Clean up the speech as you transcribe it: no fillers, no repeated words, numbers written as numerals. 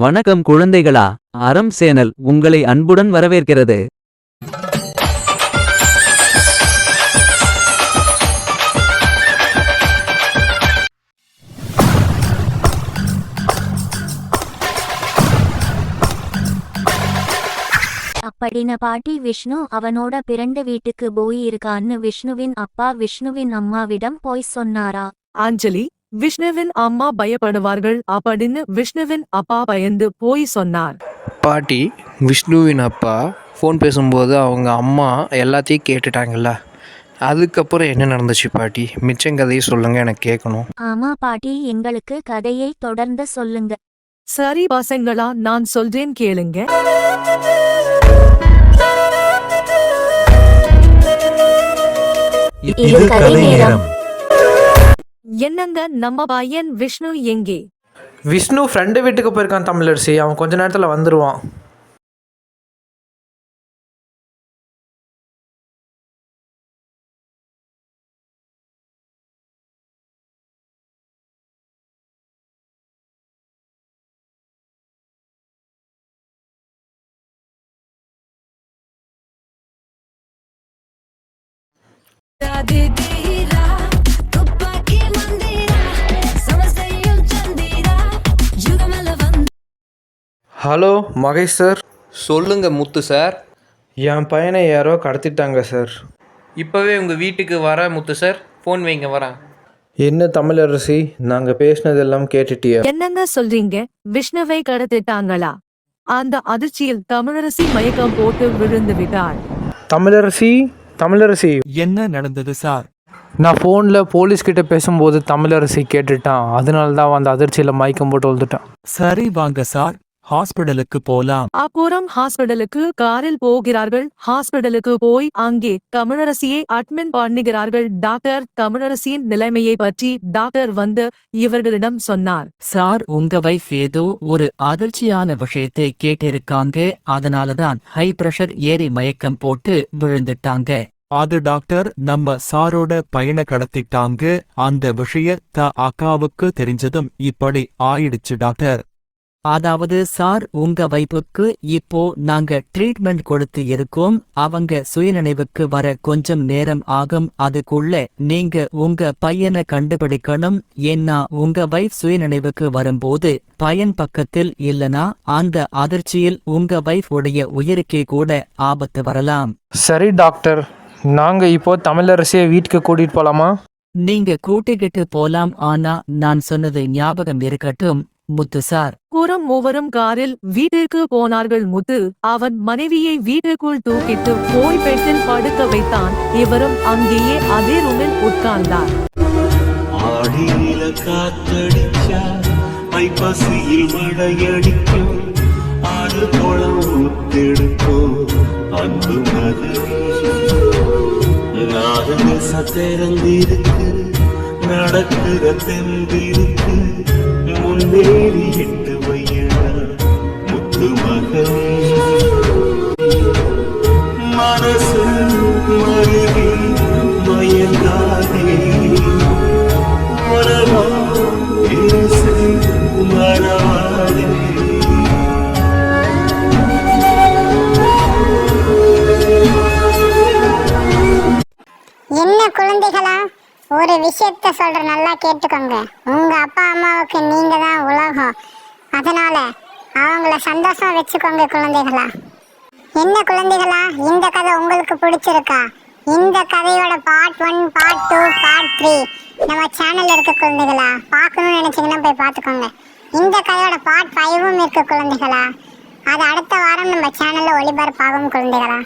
வணக்கம் குழந்தைகளா. அறம் சேனல் உங்களை அன்புடன் வரவேற்கிறது. அப்படின பாட்டி விஷ்ணு அவனோட பிறந்த வீட்டுக்கு போய் இருக்கான்னு விஷ்ணுவின் அப்பா விஷ்ணுவின் அம்மாவிடம் போய் சொன்னாரா? அஞ்சலி, விஷ்ணுவின் அம்மா பயப்படுவார்கள் அப்படின்னு விஷ்ணுவின் அப்பா பயந்து போய் சொன்னார். பாட்டி, விஷ்ணுவின் அப்பா ஃபோன் பேசும்போது அவங்க அம்மா எல்லாத்தையும் கேட்டுட்டாங்கல்ல, அதுக்கப்புறம் என்ன நடந்துச்சு பாட்டி? மிச்சம் கதையை சொல்லுங்க, எனக்கு கேட்கணும். ஆமா பாட்டி, எங்களுக்கு கதையை தொடர்ந்து சொல்லுங்க. சரி பசங்களா, நான் சொல்றேன் கேளுங்க. இது கதை நேரம். என்னங்க, நம்ம பையன் விஷ்ணு எங்கே? விஷ்ணு ஃப்ரெண்டு வீட்டுக்கு போயிருக்கான் தமிழரசி. அவன் கொஞ்ச நேரத்தில் வந்துடுவான். Hello Mahesh sir. சொல்லுங்க முத்து சார். என் பையனை யாரோ கடத்திட்டாங்க சார். இப்போவே உங்கள் வீட்டுக்கு வர முத்து சார். ஃபோன் வைங்க, வரேன். என்ன தமிழரசி, நாங்கள் பேசினதெல்லாம் கேட்டுட்டியா? என்னங்க சொல்றீங்க? விஷ்ணுவை கடத்திட்டாங்களா? அந்த அதிர்ச்சியில் தமிழரசி மயக்கம் போட்டு விழுந்து விட்டாள். தமிழரசி, தமிழரசி, என்ன நடந்தது சார்? நான் ஃபோனில் போலீஸ்கிட்ட பேசும்போது தமிழரசி கேட்டுட்டான். அதனால தான் அந்த அதிர்ச்சியில் மயக்கம் போட்டு வந்துட்டான். சரி வாங்க சார், ஹாஸ்பிடலுக்கு போலாம். அப்புறம் ஹாஸ்பிடலுக்கு காரில் போகிறார்கள். ஹாஸ்பிடலுக்கு போய் அங்கே தமிழரசியை அட்மிட் பண்ணுகிறார்கள். டாக்டர் தமிழரசியின் நிலைமையை பற்றி டாக்டர் வந்து இவர்களிடம் சொன்னார். சார், உங்க வைஃப் ஏதோ ஒரு அதிர்ச்சியான விஷயத்தை கேட்டிருக்காங்க. அதனாலதான் ஹை பிரஷர் ஏறி மயக்கம் போட்டு விழுந்துட்டாங்க. அது டாக்டர், நம்ம சாரோட பையனை கடத்திட்டாங்க. அந்த விஷயத்த அக்காவுக்கு தெரிஞ்சதும் இப்படி ஆயிடுச்சு டாக்டர். அதாவது சார், உங்க வைஃபுக்கு இப்போ நாங்க ட்ரீட்மெண்ட் கொடுத்து இருக்கோம். அவங்க சுயநினைவுக்கு வர கொஞ்சம் நேரம் ஆகும். அதுக்குள்ள நீங்க உங்க பையனை கண்டுபிடிக்கணும். ஏன்னா உங்க வைஃப் சுயநினைவுக்கு வரும்போது பையன் பக்கத்தில் இல்லனா அந்த அதிர்ச்சியில் உங்க வைஃப் உடைய உயிருக்கே கூட ஆபத்து வரலாம். சரி டாக்டர், நாங்கள் இப்போ தமிழரசியை வீட்டுக்கு கூட்டிகிட்டு போகலாமா? நீங்க கூட்டிக்கிட்டு போலாம். ஆனா நான் சொன்னது ஞாபகம் இருக்கட்டும் முத்து சார். கூறம் மூவரும் காரில் வீட்டிற்கு போனார்கள். முத்து அவன் மனைவியை வீட்டுக்குள் தூக்கிட்டு போய் பெட்டில் படுக்க வைத்தான். இவரும் அங்கேயே அதே ரூமில் உட்கார்ந்தார். ஆடியில காத்தடிச்சா ஐப்பசியில் மழையடிக்கும், ஆறு குளம் ஊத்தெடுக்கும் அன்பு சத்திரந்திருக்கு, நடக்குற தெந்திருக்கு, முன்னேறி எட்டு வையடா முத்து மகன். மனசு மருகி மயங்காதே, மரமா பேசு மரவாதே. என்ன குழந்தைகளா, ஒரு விஷயத்த சொல்ற, நல்லா கேட்டுக்கோங்க. உங்க அப்பா அம்மாவுக்கு நீங்க தான் உலகம். அதனால அவங்கள சந்தோஷமா வச்சுக்கோங்க குழந்தைகளா. என்ன குழந்தைகளா, இந்த கதை உங்களுக்கு பிடிச்சிருக்கா? இந்த கதையோட பார்ட் 1, பார்ட் 2, பார்ட் 3 நம்ம சேனல்ல இருக்க குழந்தைகளா. பார்க்கணும்னு நினைச்சீங்கன்னா போய் பார்த்துக்கோங்க. இந்த கதையோட பார்ட் 5ம் இருக்கு குழந்தைகளா. அது அடுத்த வாரம் நம்ம சேனல்ல ஒளிபரப்பாகும் குழந்தைகளா.